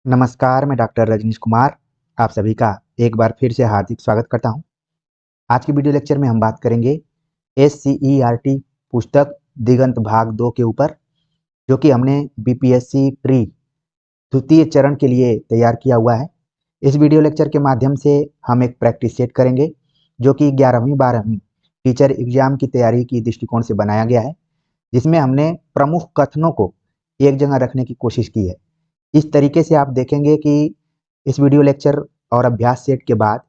नमस्कार, मैं डॉक्टर रजनीश कुमार आप सभी का एक बार फिर से हार्दिक स्वागत करता हूं। आज की वीडियो लेक्चर में हम बात करेंगे SCERT पुस्तक दिगंत भाग 2 के ऊपर, जो कि हमने BPSC प्री द्वितीय चरण के लिए तैयार किया हुआ है। इस वीडियो लेक्चर के माध्यम से हम एक प्रैक्टिस सेट करेंगे, जो कि 11वीं 12वीं टीचर एग्जाम की तैयारी की दृष्टिकोण से बनाया गया है, जिसमें हमने प्रमुख कथनों को एक जगह रखने की कोशिश की है। इस तरीके से आप देखेंगे कि इस वीडियो लेक्चर और अभ्यास सेट के बाद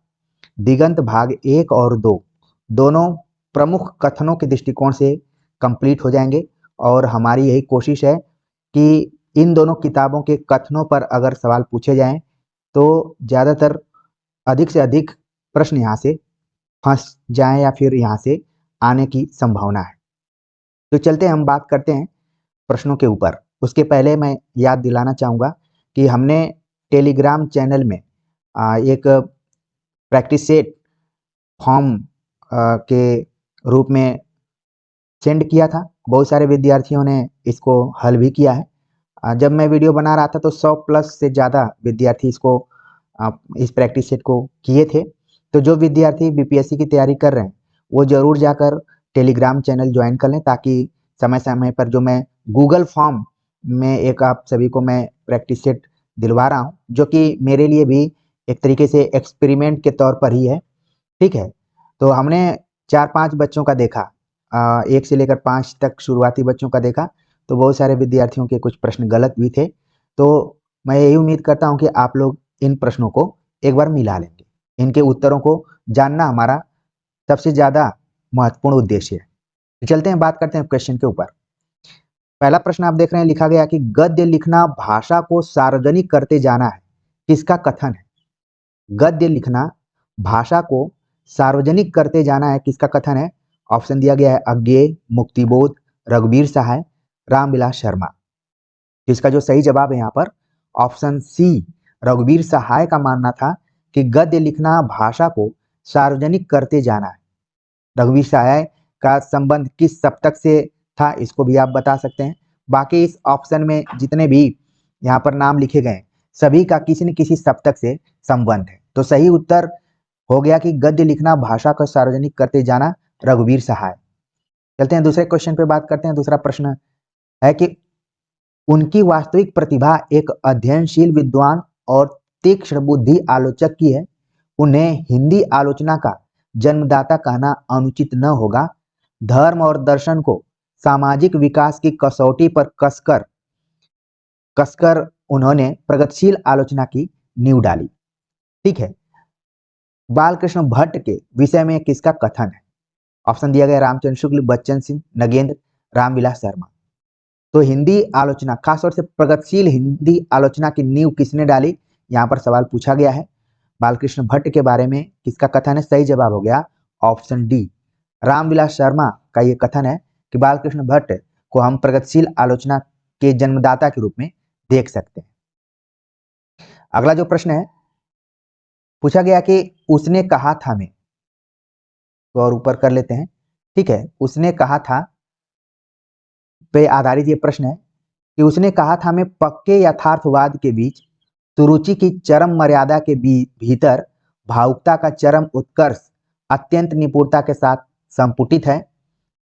दिगंत भाग 1 और 2 दोनों प्रमुख कथनों के दृष्टिकोण से कंप्लीट हो जाएंगे। और हमारी यही कोशिश है कि इन दोनों किताबों के कथनों पर अगर सवाल पूछे जाएं तो ज़्यादातर अधिक से अधिक प्रश्न यहाँ से फंस जाएं या फिर यहाँ से आने की संभावना है। तो चलते हम बात करते हैं प्रश्नों के ऊपर। उसके पहले मैं याद दिलाना चाहूँगा कि हमने टेलीग्राम चैनल में एक प्रैक्टिस सेट फॉर्म के रूप में सेंड किया था। बहुत सारे विद्यार्थियों ने इसको हल भी किया है। जब मैं वीडियो बना रहा था तो 100 प्लस से ज़्यादा विद्यार्थी इस प्रैक्टिस सेट को किए थे। तो जो विद्यार्थी BPSC की तैयारी कर रहे हैं वो ज़रूर जाकर टेलीग्राम चैनल ज्वाइन कर लें, ताकि समय समय पर जो मैं गूगल फॉर्म में एक आप सभी को मैं प्रैक्टिस सेट दिलवा रहा हूँ, जो कि मेरे लिए भी एक तरीके से एक्सपेरिमेंट के तौर पर ही है। ठीक है, तो हमने 4-5 बच्चों का देखा, 1 से लेकर 5 तक शुरुआती बच्चों का देखा। तो बहुत सारे विद्यार्थियों के कुछ प्रश्न गलत भी थे। तो मैं यही उम्मीद करता हूँ कि आप लोग इन प्रश्नों को एक बार मिला लेंगे। इनके उत्तरों को जानना हमारा सबसे ज़्यादा महत्वपूर्ण उद्देश्य है। चलते हैं, बात करते हैं क्वेश्चन के ऊपर। पहला प्रश्न आप देख रहे हैं, लिखा गया कि गद्य लिखना भाषा को सार्वजनिक करते जाना है, किसका कथन है? गद्य लिखना भाषा को सार्वजनिक करते जाना है, किसका कथन है? ऑप्शन दिया गया है अज्ञेय, मुक्तिबोध, रघुवीर सहाय, रामविलास शर्मा। इसका जो सही जवाब है यहाँ पर ऑप्शन सी, रघुवीर सहाय का मानना था कि गद्य लिखना भाषा को सार्वजनिक करते जाना है। रघुवीर सहाय का संबंध किस सप्तक से था, इसको भी आप बता सकते हैं। बाकी इस ऑप्शन में जितने भी यहाँ पर नाम लिखे गए सभी का किसी न किसी सप्तक से संबंध है। तो सही उत्तर हो गया कि गद्य लिखना भाषा को सार्वजनिक करते जाना, रघुवीर सहाय। चलते हैं दूसरे क्वेश्चन पे बात करते हैं। दूसरा प्रश्न है कि उनकी वास्तविक प्रतिभा एक अध्ययनशील विद्वान और तीक्ष्ण बुद्धि आलोचक की है। उन्हें हिंदी आलोचना का जन्मदाता कहना अनुचित न होगा। धर्म और दर्शन को सामाजिक विकास की कसौटी पर कसकर उन्होंने प्रगतिशील आलोचना की नींव डाली। ठीक है, बालकृष्ण भट्ट के विषय में किसका कथन है? ऑप्शन दिया गया रामचंद्र शुक्ल, बच्चन सिंह, नगेंद्र, रामविलास शर्मा। तो हिंदी आलोचना, खासतौर से प्रगतिशील हिंदी आलोचना की नींव किसने डाली, यहाँ पर सवाल पूछा गया है। बालकृष्ण भट्ट के बारे में किसका कथन है? सही जवाब हो गया ऑप्शन डी, रामविलास शर्मा का ये कथन है कि बालकृष्ण भट्ट को हम प्रगतिशील आलोचना के जन्मदाता के रूप में देख सकते हैं। अगला जो प्रश्न है, पूछा गया कि उसने कहा था में, तो और ऊपर कर लेते हैं। ठीक है, उसने कहा था पे आधारित ये प्रश्न है कि उसने कहा था में पक्के यथार्थवाद के बीच, सुरुचि की चरम मर्यादा के भीतर भावुकता का चरम उत्कर्ष अत्यंत निपुणता के साथ संपुटित है।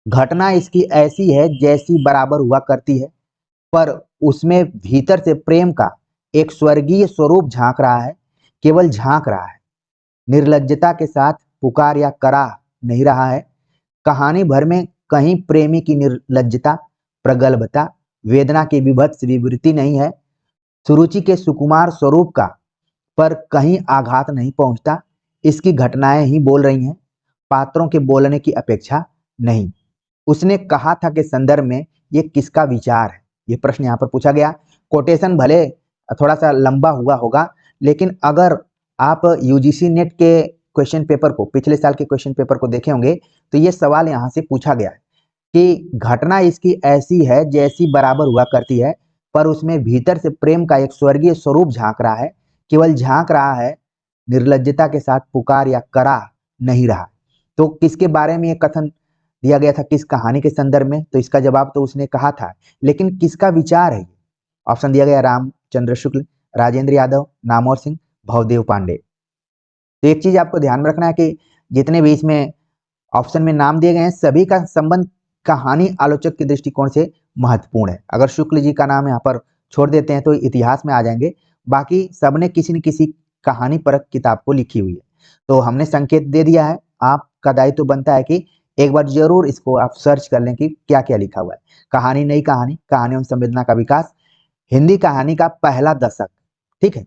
घटना इसकी ऐसी है जैसी बराबर हुआ करती है, पर उसमें भीतर से प्रेम का एक स्वर्गीय स्वरूप झांक रहा है, केवल झांक रहा है, निर्लज्जता के साथ पुकार या कराह नहीं रहा है। कहानी भर में कहीं प्रेमी की निर्लज्जता, प्रगल्भता, वेदना की विभत्स विवृति नहीं है। सुरुचि के सुकुमार स्वरूप का पर कहीं आघात नहीं पहुंचता। इसकी घटनाएं ही बोल रही हैं, पात्रों के बोलने की अपेक्षा नहीं। उसने कहा था के संदर्भ में ये किसका विचार है, ये प्रश्न यहाँ पर पूछा गया। कोटेशन भले थोड़ा सा लंबा हुआ होगा, लेकिन अगर आप UGC नेट के क्वेश्चन पेपर को, पिछले साल के क्वेश्चन पेपर को देखे होंगे, तो ये सवाल यहाँ से पूछा गया है कि घटना इसकी ऐसी है जैसी बराबर हुआ करती है, पर उसमें भीतर से प्रेम का एक स्वर्गीय स्वरूप झांक रहा है, केवल झांक रहा है, निर्लज्जता के साथ पुकार या करा नहीं रहा। तो किसके बारे में ये कथन दिया गया था, किस कहानी के संदर्भ में? तो इसका जवाब तो उसने कहा था, लेकिन किसका विचार है? ऑप्शन दिया गया रामचंद्र शुक्ल, राजेंद्र यादव, नामवर सिंह, भवदेव पांडे। तो एक चीज आपको ध्यान में रखना है कि जितने भी इसमें ऑप्शन में नाम दिए गए हैं सभी का संबंध कहानी आलोचक के दृष्टिकोण से महत्वपूर्ण है। अगर शुक्ल जी का नाम यहाँ पर छोड़ देते हैं तो इतिहास में आ जाएंगे, बाकी सबने किसी न किसी कहानी परक किताब को लिखी हुई है। तो हमने संकेत दे दिया है, आपका दायित्व तो बनता है कि एक बार जरूर इसको आप सर्च कर लें कि क्या क्या लिखा हुआ है। कहानी नई कहानी, कहानी एवं संवेदना का विकास, हिंदी कहानी का पहला दशक। ठीक है,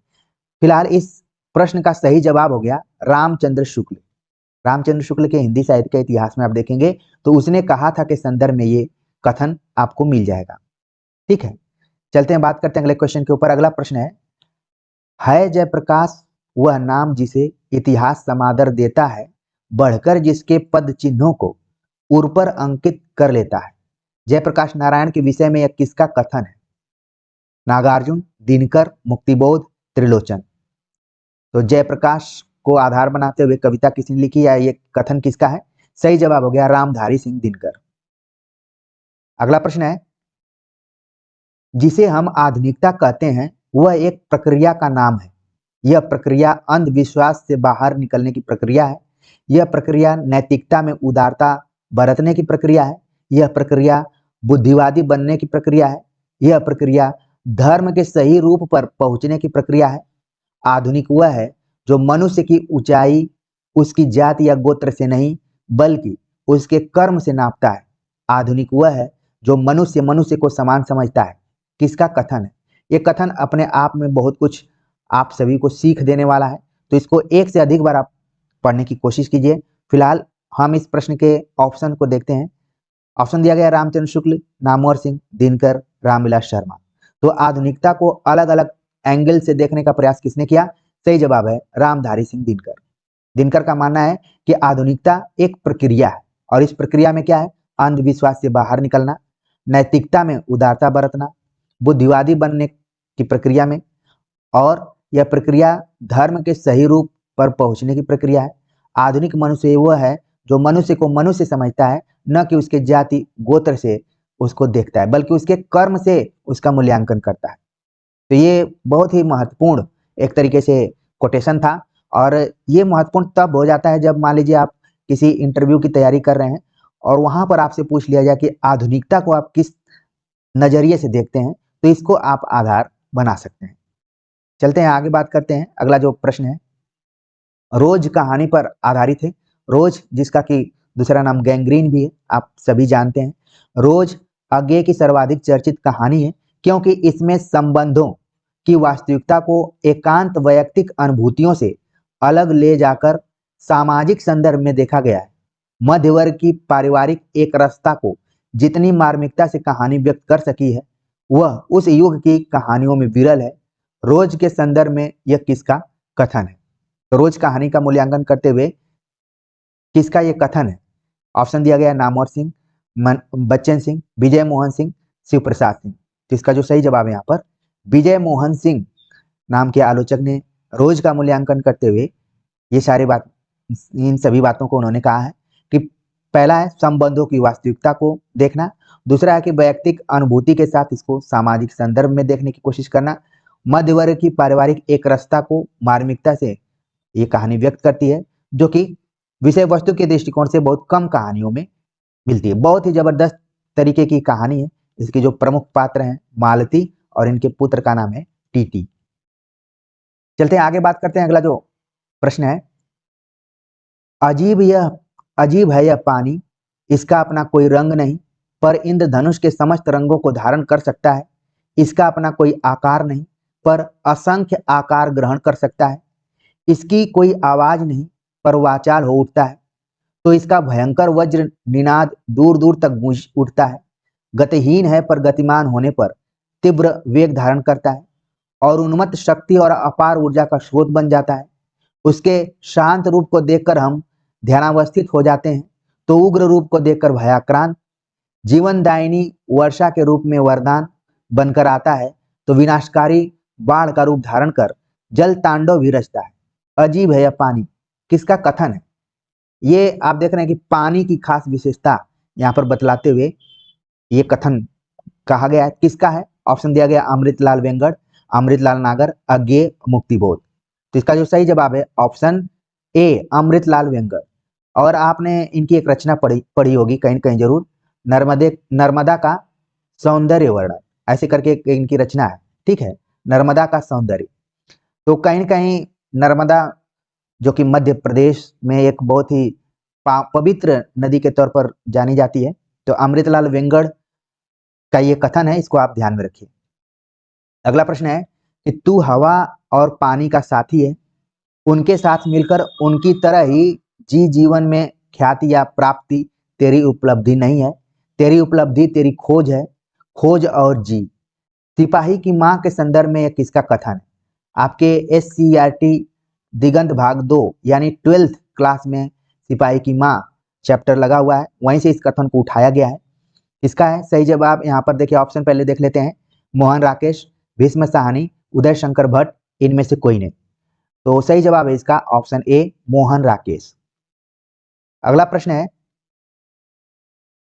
फिलहाल इस प्रश्न का सही जवाब हो गया रामचंद्र शुक्ल। रामचंद्र शुक्ल के हिंदी साहित्य के इतिहास में आप देखेंगे तो उसने कहा था कि संदर्भ में ये कथन आपको मिल जाएगा। ठीक है, चलते हैं बात करते हैं अगले क्वेश्चन के ऊपर। अगला प्रश्न है जयप्रकाश वह नाम जिसे इतिहास समादर देता है, बढ़कर जिसके पद चिन्हों को उर पर अंकित कर लेता है। जयप्रकाश नारायण के विषय में यह किसका कथन है? नागार्जुन, दिनकर, मुक्तिबोध, त्रिलोचन। तो जयप्रकाश को आधार बनाते हुए कविता किसने लिखी है, ये कथन किसका है? सही जवाब हो गया रामधारी सिंह दिनकर। अगला प्रश्न है, जिसे हम आधुनिकता कहते हैं वह एक प्रक्रिया का नाम है। यह प्रक्रिया अंधविश्वास से बाहर निकलने की प्रक्रिया है। यह प्रक्रिया नैतिकता में उदारता बरतने की प्रक्रिया है। यह प्रक्रिया बुद्धिवादी बनने की प्रक्रिया है। यह प्रक्रिया धर्म के सही रूप पर पहुंचने की प्रक्रिया है। आधुनिक वह है जो मनुष्य की ऊंचाई उसकी जाति या गोत्र से नहीं बल्कि उसके कर्म से नापता है। आधुनिक वह है जो मनुष्य मनुष्य को समान समझता है। किसका कथन है? ये कथन अपने आप में बहुत कुछ आप सभी को सीख देने वाला है, तो इसको एक से अधिक बार आप पढ़ने की कोशिश कीजिए। फिलहाल हम इस प्रश्न के ऑप्शन को देखते हैं। ऑप्शन दिया गया रामचंद्र शुक्ल, नामवर सिंह, दिनकर, रामविलास शर्मा। तो आधुनिकता को अलग अलग एंगल से देखने का प्रयास किसने किया? सही जवाब है रामधारी सिंह दिनकर। दिनकर का मानना है कि आधुनिकता एक प्रक्रिया है और इस प्रक्रिया में क्या है? अंधविश्वास से बाहर निकलना, नैतिकता में उदारता बरतना, बुद्धिवादी बनने की प्रक्रिया में, और यह प्रक्रिया धर्म के सही रूप पर पहुंचने की प्रक्रिया है। आधुनिक मनुष्य वह है जो मनुष्य को मनुष्य समझता है, न कि उसके जाति गोत्र से उसको देखता है, बल्कि उसके कर्म से उसका मूल्यांकन करता है। तो ये बहुत ही महत्वपूर्ण एक तरीके से कोटेशन था, और ये महत्वपूर्ण तब हो जाता है जब मान लीजिए आप किसी इंटरव्यू की तैयारी कर रहे हैं और वहां पर आपसे पूछ लिया जाए कि आधुनिकता को आप किस नजरिए से देखते हैं, तो इसको आप आधार बना सकते हैं। चलते हैं आगे बात करते हैं। अगला जो प्रश्न है रोज कहानी पर आधारित है। रोज जिसका कि दूसरा नाम गैंग्रीन भी है, आप सभी जानते हैं। रोज अज्ञे की सर्वाधिक चर्चित कहानी है क्योंकि इसमें संबंधों की वास्तविकता को एकांत वैयक्तिक अनुभूतियों से अलग ले जाकर सामाजिक संदर्भ में देखा गया है। मध्य वर्ग की पारिवारिक एक रस्ता को जितनी मार्मिकता से कहानी व्यक्त कर सकी है वह उस युग की कहानियों में विरल है। रोज के संदर्भ में यह किसका कथन है? तो रोज कहानी का मूल्यांकन करते हुए किसका यह कथन है? ऑप्शन दिया गया नामवर सिंह, बच्चन सिंह, विजय मोहन सिंह, शिव प्रसाद सिंह। तो इसका जो सही जवाब है यहाँ पर विजय मोहन सिंह नाम के आलोचक ने रोज का मूल्यांकन करते हुए ये सारी बात इन सभी बातों को उन्होंने कहा है कि पहला है संबंधों की वास्तविकता को देखना, दूसरा है कि वैयक्तिक अनुभूति के साथ इसको सामाजिक संदर्भ में देखने की कोशिश करना, मध्य वर्ग की पारिवारिक एक रस्ता को मार्मिकता से ये कहानी व्यक्त करती है, जो कि विषय वस्तु के दृष्टिकोण से बहुत कम कहानियों में मिलती है। बहुत ही जबरदस्त तरीके की कहानी है। इसके जो प्रमुख पात्र हैं मालती और इनके पुत्र का नाम है टीटी। चलते हैं आगे बात करते हैं। अगला जो प्रश्न है अजीब है यह पानी, इसका अपना कोई रंग नहीं पर इंद्रधनुष के समस्त रंगों को धारण कर सकता है। इसका अपना कोई आकार नहीं पर असंख्य आकार ग्रहण कर सकता है। इसकी कोई आवाज नहीं पर वाचाल हो उठता है। तो इसका भयंकर वज्र निनाद दूर दूर तक गूंज उठता है। गतिहीन है पर गतिमान होने पर तीव्र वेग धारण करता है और उन्मत्त शक्ति और अपार ऊर्जा का स्रोत बन जाता है। उसके शांत रूप को देखकर हम ध्यानावस्थित हो जाते हैं, तो उग्र रूप को देखकर भयाक्रांत, जीवनदायिनी वर्षा के रूप में वरदान बनकर आता है, तो विनाशकारी बाढ़ का रूप धारण कर जल तांडव भी रचता है। अजीब है यह पानी, किसका कथन है? ये आप देख रहे हैं कि पानी की खास विशेषता यहाँ पर बतलाते हुए ये कथन कहा गया है। किसका है? ऑप्शन दिया गया अमृतलाल वेंगड़, अमृतलाल नागर, अज्ञेय, मुक्तिबोध। तो इसका जो सही जवाब है ऑप्शन ए, अमृतलाल वेंगर। और आपने इनकी एक रचना पढ़ी होगी कहीं न कहीं जरूर, नर्मदा का सौंदर्य वर्णन, ऐसे करके इनकी रचना है, ठीक है, नर्मदा का सौंदर्य। तो कहीं न कहीं नर्मदा जो कि मध्य प्रदेश में एक बहुत ही पवित्र नदी के तौर पर जानी जाती है। तो अमृतलाल वेंगड़ का ये कथन है, इसको आप ध्यान में रखिए। अगला प्रश्न है कि तू हवा और पानी का साथी है, उनके साथ मिलकर उनकी तरह ही जी जीवन में ख्याति या प्राप्ति तेरी उपलब्धि नहीं है, तेरी उपलब्धि तेरी खोज है, खोज और जी। सिपाही की माँ के संदर्भ में यह किसका कथन है? आपके SCERT दिगंत भाग 2 यानी 12th क्लास में सिपाही की माँ चैप्टर लगा हुआ है, वहीं से इस कथन को उठाया गया है। इसका है सही जवाब यहाँ पर देखिए, ऑप्शन पहले देख लेते हैं, मोहन राकेश, भीष्म साहनी, उदय शंकर भट्ट, इनमें से कोई नहीं। तो सही जवाब है इसका ऑप्शन ए, मोहन राकेश। अगला प्रश्न है,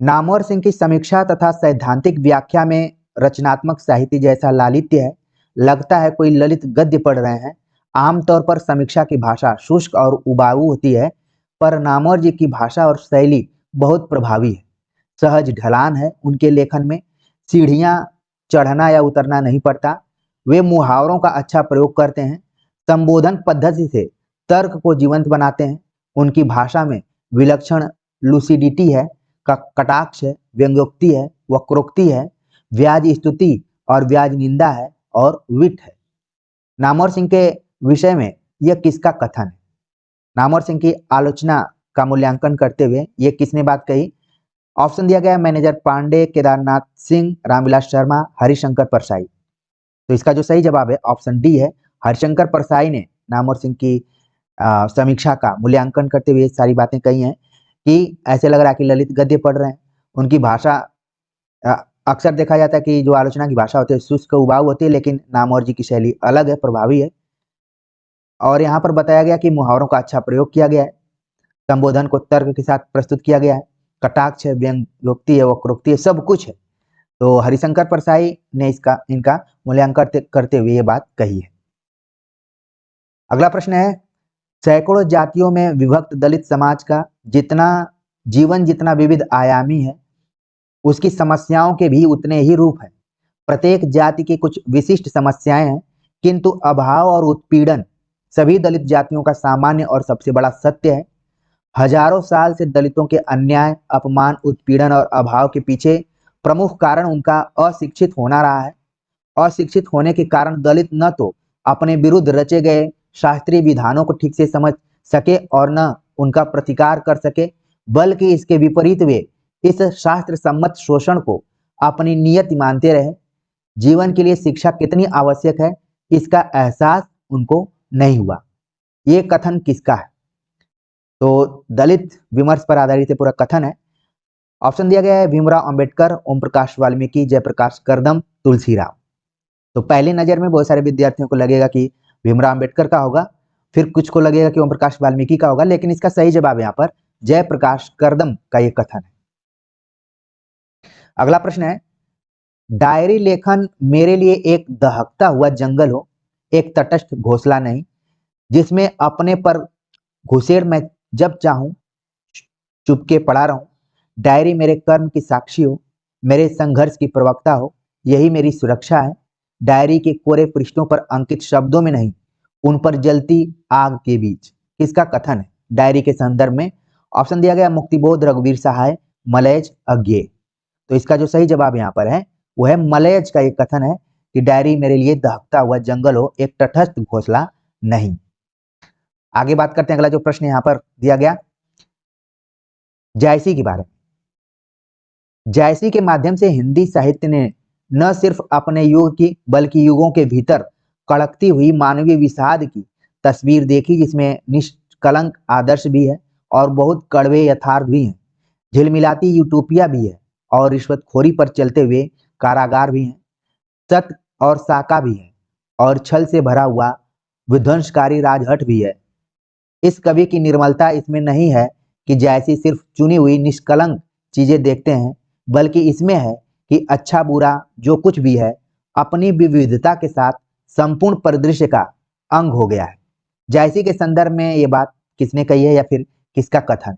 नामवर सिंह की समीक्षा तथा सैद्धांतिक व्याख्या में रचनात्मक साहित्य जैसा लालित्य है, लगता है कोई ललित गद्य पढ़ रहे हैं। आमतौर पर समीक्षा की भाषा शुष्क और उबाऊ होती है, पर नामवर जी की भाषा और शैली बहुत प्रभावी है, सहज ढलान है उनके लेखन में, सीढ़ियां चढ़ना या उतरना नहीं पड़ता, वे मुहावरों का अच्छा प्रयोग करते हैं, संबोधन पद्धति से तर्क को जीवंत बनाते हैं, उनकी भाषा में विलक्षण लुसिडिटी है, कटाक्ष है, व्यंग्योक्ति है, वक्रोक्ति है, व्याज स्तुति और व्याज निंदा है और विट है। नामवर सिंह के विषय में यह किसका कथन है? नामवर सिंह की आलोचना का मूल्यांकन करते हुए यह किसने बात कही? ऑप्शन दिया गया है मैनेजर पांडे, केदारनाथ सिंह, रामविलास शर्मा, हरिशंकर परसाई। तो इसका जो सही जवाब है ऑप्शन डी है, हरिशंकर परसाई ने नामवर सिंह की समीक्षा का मूल्यांकन करते हुए सारी बातें कही हैं कि ऐसे लग रहा है कि ललित गद्य पढ़ रहे हैं। उनकी भाषा अक्सर देखा जाता है कि जो आलोचना की भाषा होती है शुष्क उबाऊ होती है, लेकिन नामवर जी की शैली अलग है, प्रभावी है। और यहाँ पर बताया गया कि मुहावरों का अच्छा प्रयोग किया गया है, संबोधन को तर्क के साथ प्रस्तुत किया गया है, कटाक्ष है, व्यंग्योक्ति है, वक्रोक्ति है, सब कुछ है। तो हरिशंकर परसाई ने इनका मूल्यांकन करते हुए ये बात कही है। अगला प्रश्न है, सैकड़ों जातियों में विभक्त दलित समाज का जितना विविध आयामी है, उसकी समस्याओं के भी उतने ही रूप हैं। प्रत्येक जाति की कुछ विशिष्ट समस्याएं हैं, किंतु अभाव और उत्पीड़न सभी दलित जातियों का सामान्य और सबसे बड़ा सत्य है। हजारों साल से दलितों के अन्याय, अपमान, उत्पीड़न और अभाव के पीछे प्रमुख कारण उनका अशिक्षित होना रहा है। अशिक्षित होने के कारण दलित न तो अपने विरुद्ध रचे गए शास्त्रीय विधानों को ठीक से समझ सके और न उनका प्रतिकार कर सके, बल्कि इसके विपरीत वे इस शास्त्र सम्मत शोषण को अपनी नियति मानते रहे। जीवन के लिए शिक्षा कितनी आवश्यक है, इसका एहसास उनको नहीं हुआ। ये कथन किसका है? तो दलित विमर्श पर आधारित पूरा कथन है। ऑप्शन दिया गया है भीमराव अंबेडकर, ओम प्रकाश वाल्मीकि, जयप्रकाश करदम, तुलसीराम। तो पहली नजर में बहुत सारे विद्यार्थियों को लगेगा कि भीमराव अंबेडकर का होगा, फिर कुछ को लगेगा कि ओम प्रकाश वाल्मीकि का होगा, लेकिन इसका सही जवाब यहाँ पर जयप्रकाश करदम का ये कथन है। अगला प्रश्न है, डायरी लेखन मेरे लिए एक दहकता हुआ जंगल हो, एक तटस्थ घोंसला नहीं, जिसमें अपने पर घुसेड़ मैं जब चाहूं चुपके पड़ा रहूं। डायरी मेरे कर्म की साक्षी हो, मेरे संघर्ष की प्रवक्ता हो, यही मेरी सुरक्षा है। डायरी के कोरे पृष्ठों पर अंकित शब्दों में नहीं, उन पर जलती आग के बीच। किसका कथन है डायरी के संदर्भ में? ऑप्शन दिया गया मुक्तिबोध, रघुवीर सहाय, मलयज, अज्ञेय। तो इसका जो सही जवाब यहाँ पर है वो है मलयज का एक कथन है कि डायरी मेरे लिए दहकता हुआ जंगल हो, एक तटस्थ घोंसला नहीं। आगे बात करते हैं, अगला जो प्रश्न यहाँ पर दिया गया जायसी के बारे में। जायसी के माध्यम से हिंदी साहित्य ने न सिर्फ अपने युग की बल्कि युगों के भीतर कड़कती हुई मानवीय विषाद की तस्वीर देखी, जिसमें निष्कलंक आदर्श भी है और बहुत कड़वे यथार्थ भी हैं, झिलमिलाती यूटोपिया भी है और रिश्वतखोरी पर चलते हुए कारागार भी हैं, सत्य और साका भी है और छल से भरा हुआ विध्वंसकारी राजहट भी है। इस कवि की निर्मलता इसमें नहीं है कि जायसी सिर्फ चुनी हुई निष्कलंक चीजें देखते हैं, बल्कि इसमें है कि अच्छा बुरा जो कुछ भी है अपनी विविधता के साथ संपूर्ण परिदृश्य का अंग हो गया है। जायसी के संदर्भ में ये बात किसने कही है या फिर किसका कथन?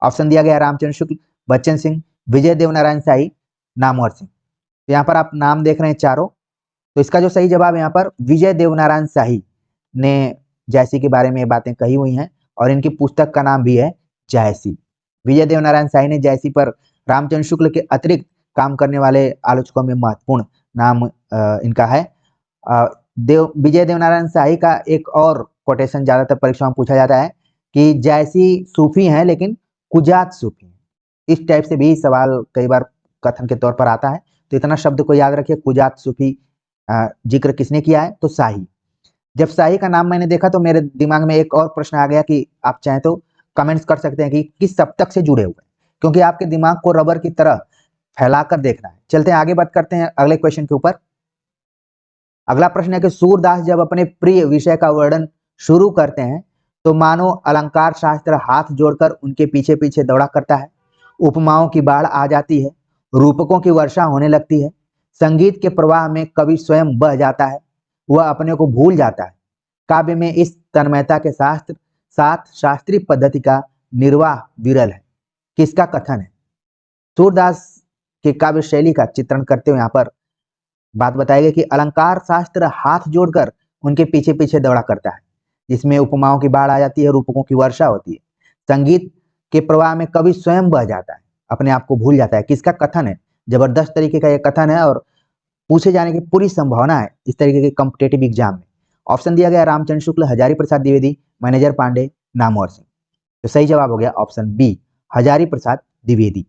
ऑप्शन दिया गया रामचंद्र शुक्ल, बच्चन सिंह, विजय देवनारायण शाही, नामवर सिंह। तो यहाँ पर आप नाम देख रहे हैं चारों, तो इसका जो सही जवाब यहाँ पर विजय देवनारायण शाही ने जायसी के बारे में ये बातें कही हुई हैं और इनकी पुस्तक का नाम भी है जायसी। विजय देवनारायण शाही ने जायसी पर रामचंद्र शुक्ल के अतिरिक्त काम करने वाले आलोचकों में महत्वपूर्ण नाम इनका है। विजय देवनारायण शाही का एक और कोटेशन ज्यादातर परीक्षा में पूछा जाता है कि जायसी सूफी हैं लेकिन कुजात सूफी हैं। इस टाइप से भी सवाल कई बार कथन के तौर पर आता है, तो इतना शब्द को याद रखिए, कुजात सूफी जिक्र किसने किया है? तो शाही। जब शाही का नाम मैंने देखा तो मेरे दिमाग में एक और प्रश्न आ गया कि आप चाहें तो कमेंट्स कर सकते हैं कि किस सप्तक से जुड़े हुए, क्योंकि आपके दिमाग को रबर की तरह फैलाकर देखना है। चलते हैं आगे, बात करते हैं अगले क्वेश्चन के ऊपर। अगला प्रश्न है कि सूरदास जब अपने प्रिय विषय का वर्णन शुरू करते हैं तो मानो अलंकार शास्त्र हाथ जोड़कर उनके पीछे पीछे दौड़ा करता है। उपमाओं की बाढ़ आ जाती है, रूपकों की वर्षा होने लगती है, संगीत के प्रवाह में कवि स्वयं बह जाता है, वह अपने को भूल जाता है। काव्य में इस तन्मयता के साथ शास्त्रीय पद्धति का निर्वाह विरल है। किसका कथन है? सूरदास के काव्य शैली का चित्रण करते हुए यहाँ पर बात बताई गई कि अलंकार शास्त्र हाथ जोड़कर उनके पीछे पीछे दौड़ा करता है, जिसमें उपमाओं की बाढ़ आ जाती है, रूपकों की वर्षा होती है, संगीत के प्रवाह में कवि स्वयं बह जाता है, अपने आप को भूल जाता है। किसका कथन है? जबरदस्त तरीके का यह कथन है और पूछे जाने की पूरी संभावना है इस तरीके के कॉम्पिटेटिव एग्जाम में। ऑप्शन दिया गया रामचंद्र शुक्ल, हजारी प्रसाद द्विवेदी, मैनेजर पांडे, नामवर सिंह। तो सही जवाब हो गया ऑप्शन बी, हजारी प्रसाद द्विवेदी।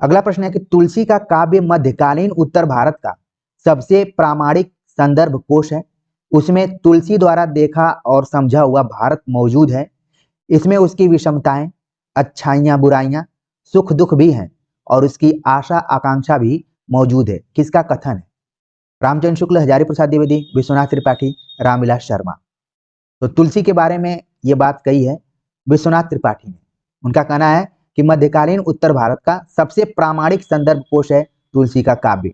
अगला प्रश्न है कि तुलसी का काव्य मध्यकालीन उत्तर भारत का सबसे प्रामाणिक संदर्भ कोश है। उसमें तुलसी द्वारा देखा और समझा हुआ भारत मौजूद है। इसमें उसकी विषमताएं, अच्छाइयां, बुराइयां, सुख दुख भी हैं और उसकी आशा आकांक्षा भी मौजूद है। किसका कथन है? रामचंद्र शुक्ल, हजारी प्रसाद द्विवेदी, विश्वनाथ त्रिपाठी, रामविलास शर्मा। तो तुलसी के बारे में ये बात कही है विश्वनाथ त्रिपाठी ने। उनका कहना है कि मध्यकालीन उत्तर भारत का सबसे प्रामाणिक संदर्भ कोश है तुलसी का काव्य।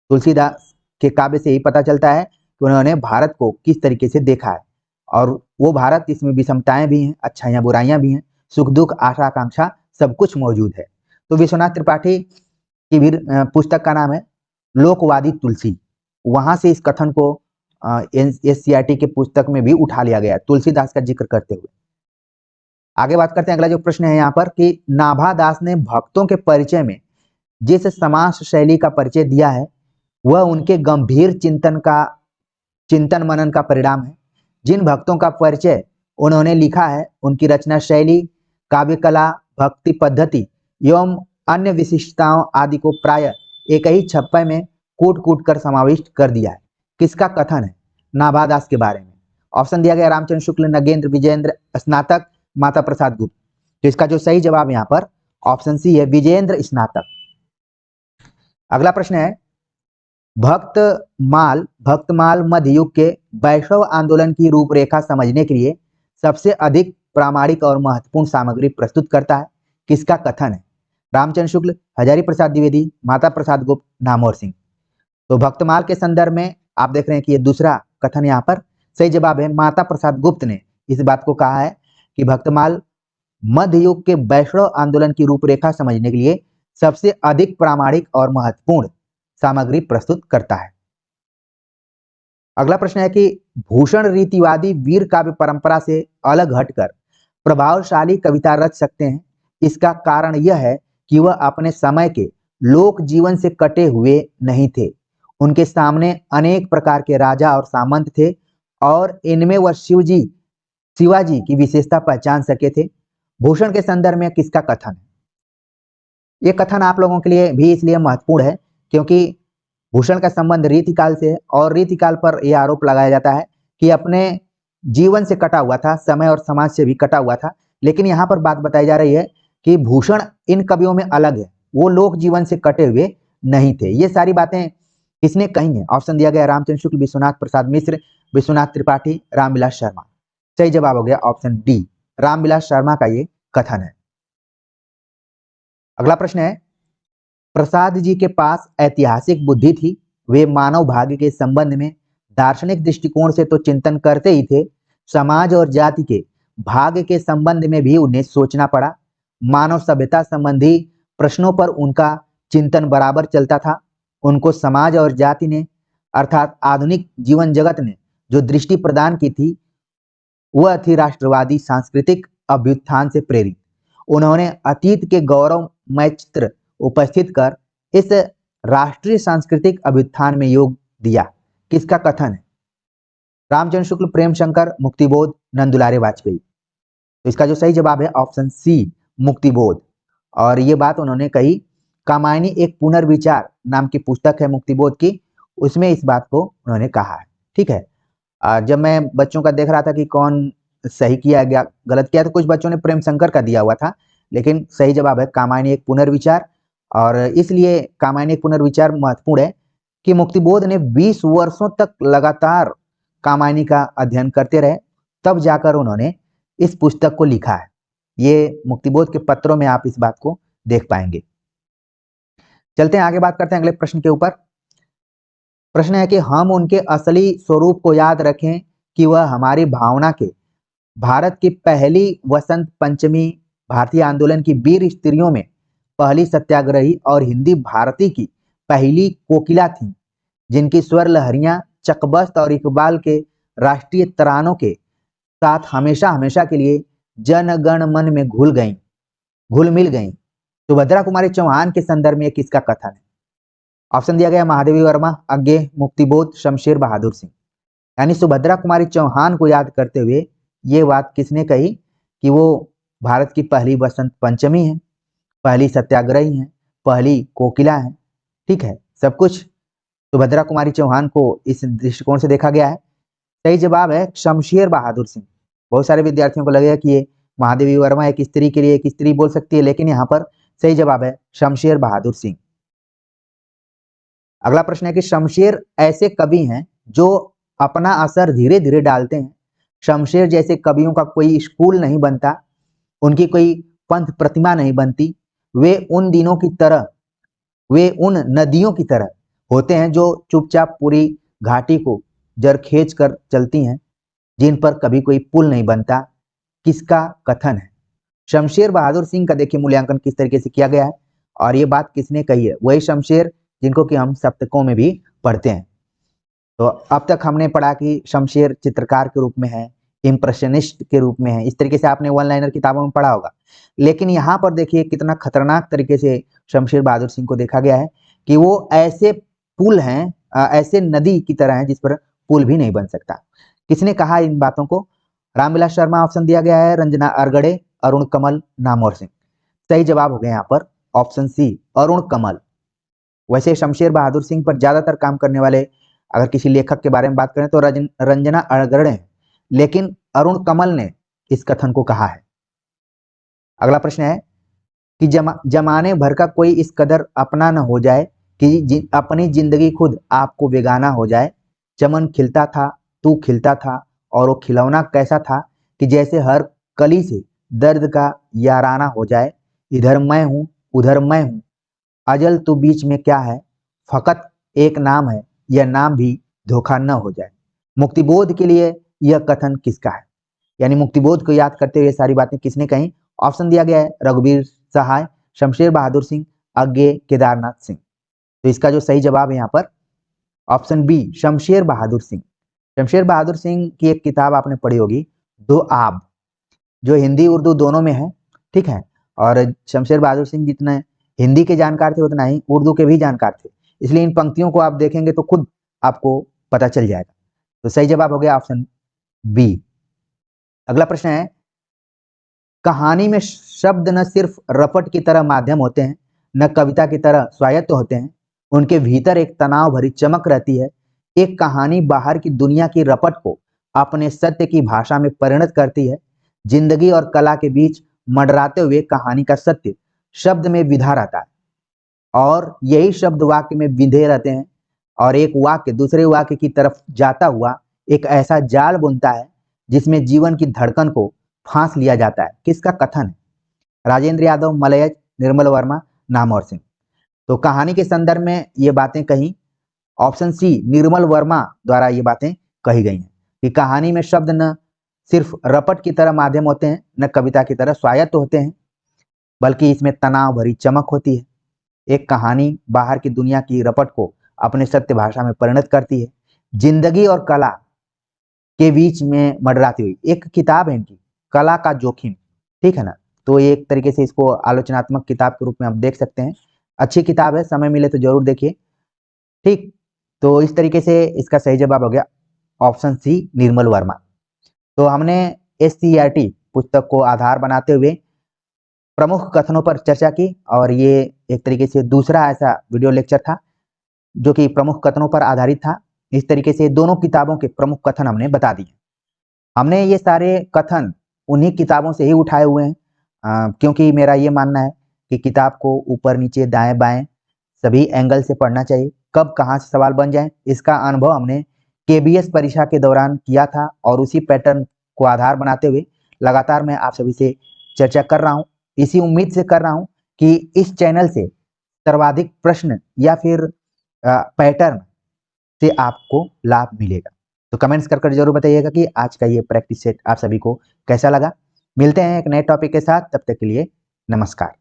तुलसीदास के काव्य से ही पता चलता है कि उन्होंने भारत को किस तरीके से देखा है और वो भारत, इसमें विषमताएं भी हैं, अच्छाइयां बुराइयां भी हैं, सुख दुख आशा आकांक्षा सब कुछ मौजूद है। तो विश्वनाथ त्रिपाठी की भी पुस्तक का नाम है लोकवादी तुलसी। वहां से इस कथन को एससीईआरटी के पुस्तक में भी उठा लिया गया तुलसीदास का जिक्र करते हुए। आगे बात करते हैं, अगला जो प्रश्न है यहाँ पर कि नाभा दास ने भक्तों के परिचय में जिस समास शैली का परिचय दिया है वह उनके गंभीर चिंतन मनन का परिणाम है। जिन भक्तों का परिचय उन्होंने लिखा है उनकी रचना शैली, काव्य कला, भक्ति पद्धति एवं अन्य विशिष्टताओं आदि को प्राय एक ही छप्पे में कूट कूट कर समाविष्ट कर दिया है। किसका कथन है नाभादास के बारे में? ऑप्शन दिया गया रामचंद्र शुक्ल, नगेंद्र, विजयेंद्र, स्नातक, माता प्रसाद गुप्त। तो इसका जो सही जवाब यहाँ पर ऑप्शन सी है, विजयेंद्र स्नातक। अगला प्रश्न है भक्तमाल मध्य युग के वैष्णव आंदोलन की रूपरेखा समझने के लिए सबसे अधिक प्रामाणिक और महत्वपूर्ण सामग्री प्रस्तुत करता है। किसका कथन है? रामचंद्र शुक्ल, हजारी प्रसाद द्विवेदी, माता प्रसाद गुप्त, नामवर सिंह। तो भक्तमाल के संदर्भ में आप देख रहे हैं कि ये दूसरा कथन यहाँ पर सही जवाब है। माता प्रसाद गुप्त ने इस बात को कहा है कि भक्तमाल मध्य युग के वैष्णव आंदोलन की रूपरेखा समझने के लिए सबसे अधिक प्रामाणिक और महत्वपूर्ण सामग्री प्रस्तुत करता है। अगला प्रश्न है कि भूषण रीतिवादी वीर काव्य परंपरा से अलग हटकर प्रभावशाली कविता रच सकते हैं। इसका कारण यह है कि वह अपने समय के लोक जीवन से कटे हुए नहीं थे। उनके सामने अनेक प्रकार के राजा और सामंत थे और इनमें वह शिवाजी की विशेषता पहचान सके थे। भूषण के संदर्भ में किसका कथन है? ये कथन आप लोगों के लिए भी इसलिए महत्वपूर्ण है क्योंकि भूषण का संबंध रीतिकाल से है और रीतिकाल पर यह आरोप लगाया जाता है कि अपने जीवन से कटा हुआ था, समय और समाज से भी कटा हुआ था। लेकिन यहाँ पर बात बताई जा रही है कि भूषण इन कवियों में अलग है, वो लोक जीवन से कटे हुए नहीं थे। ये सारी बातें किसने कही है? ऑप्शन दिया गया रामचंद्र शुक्ल, विश्वनाथ प्रसाद मिश्र, विश्वनाथ त्रिपाठी, रामविलास शर्मा। सही जवाब हो गया ऑप्शन डी, रामविलास शर्मा का ये कथन है। अगला प्रश्न है प्रसाद जी के पास ऐतिहासिक बुद्धि थी वे मानव भाग्य के संबंध में दार्शनिक दृष्टिकोण से तो चिंतन करते ही थे, समाज और जाति के भाग्य के संबंध में भी उन्हें सोचना पड़ा। मानव सभ्यता संबंधी प्रश्नों पर उनका चिंतन बराबर चलता था। उनको समाज और जाति ने अर्थात आधुनिक जीवन जगत ने जो दृष्टि प्रदान की थी वह थी राष्ट्रवादी सांस्कृतिक अभ्युत्थान से प्रेरित। उन्होंने अतीत के गौरवमय चित्र उपस्थित कर इस राष्ट्रीय सांस्कृतिक अभ्युत्थान में योग दिया। किसका कथन है? रामचंद्र शुक्ल, प्रेम शंकर, मुक्तिबोध, नंदुलारे वाजपेयी। तो इसका जो सही जवाब है ऑप्शन सी, मुक्तिबोध। और ये बात उन्होंने कही। कामायनी एक पुनर्विचार नाम की पुस्तक है मुक्तिबोध की, उसमें इस बात को उन्होंने कहा है। ठीक है। जब मैं बच्चों का देख रहा था कि कौन सही किया गया गलत किया, तो कुछ बच्चों ने प्रेम शंकर का दिया हुआ था, लेकिन सही जवाब है कामायनी एक पुनर्विचार। और इसलिए कामायनी एक पुनर्विचार महत्वपूर्ण है कि मुक्तिबोध ने 20 वर्षों तक लगातार कामायनी का अध्ययन करते रहे, तब जाकर उन्होंने इस पुस्तक को लिखा है। ये मुक्तिबोध के पत्रों में आप इस बात को देख पाएंगे। चलते हैं आगे, बात करते हैं अगले प्रश्न के ऊपर। प्रश्न है कि हम उनके असली स्वरूप को याद रखें कि वह हमारी भावना के भारत की पहली वसंत पंचमी भारतीय आंदोलन की वीर स्त्रियों में पहली सत्याग्रही और हिंदी भारती की पहली कोकिला थी, जिनकी स्वर लहरियां चकबस्त और इकबाल के राष्ट्रीय तरानों के साथ हमेशा हमेशा के लिए जन गण मन में घुल मिल गईं। सुभद्रा कुमारी चौहान के संदर्भ में किसका कथन है? ऑप्शन दिया गया महादेवी वर्मा, अज्ञे, मुक्तिबोध, शमशेर बहादुर सिंह। यानी सुभद्रा कुमारी चौहान को याद करते हुए ये बात किसने कही कि वो भारत की पहली वसंत पंचमी है, पहली सत्याग्रही है, पहली कोकिला है। ठीक है, सब कुछ सुभद्रा कुमारी चौहान को इस दृष्टिकोण से देखा गया है। सही जवाब है शमशेर बहादुर सिंह। बहुत सारे विद्यार्थियों को लगेगा कि ये महादेवी वर्मा एक स्त्री के लिए एक स्त्री बोल सकती है, लेकिन यहाँ पर सही जवाब है शमशेर बहादुर सिंह। अगला प्रश्न है कि शमशेर ऐसे कवि हैं जो अपना असर धीरे धीरे डालते हैं। शमशेर जैसे कवियों का कोई स्कूल नहीं बनता, उनकी कोई पंथ प्रतिमा नहीं बनती। वे उन नदियों की तरह होते हैं जो चुपचाप पूरी घाटी को जर खींच कर चलती हैं, जिन पर कभी कोई पुल नहीं बनता। किसका कथन है? शमशेर बहादुर सिंह का देखिए मूल्यांकन किस तरीके से किया गया है और ये बात किसने कही है? वही शमशेर जिनको कि हम सप्तकों में भी पढ़ते हैं। तो अब तक हमने पढ़ा कि शमशेर चित्रकार के रूप में है, इम्प्रेशनिस्ट के रूप में है, इस तरीके से आपने वन लाइनर किताबों में पढ़ा होगा। लेकिन यहाँ पर देखिए कितना खतरनाक तरीके से शमशेर बहादुर सिंह को देखा गया है कि वो ऐसे पुल हैं, ऐसे नदी की तरह हैं जिस पर पुल भी नहीं बन सकता। किसने कहा इन बातों को? रामविलास शर्मा ऑप्शन दिया गया है, रंजना अरगड़े, अरुण कमल, नामवर सिंह। सही जवाब हो गया यहाँ पर ऑप्शन सी, अरुण कमल। वैसे शमशेर बहादुर सिंह पर ज्यादातर काम करने वाले अगर किसी लेखक के बारे में बात करें तो रंजना अरगड़े हैं, लेकिन अरुण कमल ने इस कथन को कहा है। अगला प्रश्न है कि जमाने भर का कोई इस कदर अपना न हो जाए कि अपनी जिंदगी खुद आपको बेगाना हो जाए। चमन खिलता था, तू खिलता था, और वो खिलौना कैसा था कि जैसे हर कली से दर्द का याराना हो जाए। इधर मैं हूँ, उधर मैं हूँ, अजल तू बीच में क्या है, फकत एक नाम है, यह नाम भी धोखा न हो जाए। मुक्तिबोध के लिए यह कथन किसका है? यानी मुक्तिबोध को याद करते हुए सारी बातें किसने कही? ऑप्शन दिया गया है रघुवीर सहाय, शमशेर बहादुर सिंह, अज्ञे, केदारनाथ सिंह। तो इसका जो सही जवाब है यहाँ पर ऑप्शन बी, शमशेर बहादुर सिंह। शमशेर बहादुर सिंह की एक किताब आपने पढ़ी होगी, दो आब, जो हिंदी उर्दू दोनों में है। ठीक है, और शमशेर बहादुर सिंह जितना हिंदी के जानकार थे उतना ही उर्दू के भी जानकार थे, इसलिए इन पंक्तियों को आप देखेंगे तो खुद आपको पता चल जाएगा। तो सही जवाब हो गया ऑप्शन बी। अगला प्रश्न है, कहानी में शब्द न सिर्फ रपट की तरह माध्यम होते हैं, न कविता की तरह स्वायत्त होते हैं, उनके भीतर एक तनाव भरी चमक रहती है। एक कहानी बाहर की दुनिया की रपट को अपने सत्य की भाषा में परिणत करती है। जिंदगी और कला के बीच मंडराते हुए कहानी का सत्य शब्द में विधा रहता है, और यही शब्द वाक्य में विधे रहते हैं, और एक वाक्य दूसरे वाक्य की तरफ जाता हुआ एक ऐसा जाल बुनता है जिसमें जीवन की धड़कन को फांस लिया जाता है। किसका कथन है? राजेंद्र यादव, मलयज, निर्मल वर्मा, नामवर सिंह। तो कहानी के संदर्भ में ये बातें कही ऑप्शन सी निर्मल वर्मा द्वारा ये बातें कही गई हैं कि कहानी में शब्द न सिर्फ रपट की तरह माध्यम होते हैं, न कविता की तरह स्वायत्त होते हैं, बल्कि इसमें तनाव भरी चमक होती है। एक कहानी बाहर की दुनिया की रपट को अपने सत्य भाषा में परिणत करती है, जिंदगी और कला के बीच में मंडराती हुई। एक किताब है इनकी, कला का जोखिम, ठीक है ना। तो ये एक तरीके से इसको आलोचनात्मक किताब के रूप में आप देख सकते हैं। अच्छी किताब है, समय मिले तो जरूर देखिए, ठीक। तो इस तरीके से इसका सही जवाब हो गया ऑप्शन सी निर्मल वर्मा। तो हमने SCERT पुस्तक को आधार बनाते हुए प्रमुख कथनों पर चर्चा की, और ये एक तरीके से दूसरा ऐसा वीडियो लेक्चर था जो कि प्रमुख कथनों पर आधारित था। इस तरीके से दोनों किताबों के प्रमुख कथन हमने बता दिए। हमने ये सारे कथन उन्हीं किताबों से ही उठाए हुए हैं, क्योंकि मेरा ये मानना है कि किताब को ऊपर नीचे दाएं बाएं सभी एंगल से पढ़ना चाहिए। कब कहाँ से सवाल बन जाए, इसका अनुभव हमने KBS परीक्षा के दौरान किया था, और उसी पैटर्न को आधार बनाते हुए लगातार मैं आप सभी से चर्चा कर रहा हूँ। इसी उम्मीद से कर रहा हूँ कि इस चैनल से सर्वाधिक प्रश्न या फिर पैटर्न से आपको लाभ मिलेगा। तो कमेंट्स कर जरूर बताइएगा कि आज का ये प्रैक्टिस सेट आप सभी को कैसा लगा। मिलते हैं एक नए टॉपिक के साथ, तब तक के लिए नमस्कार।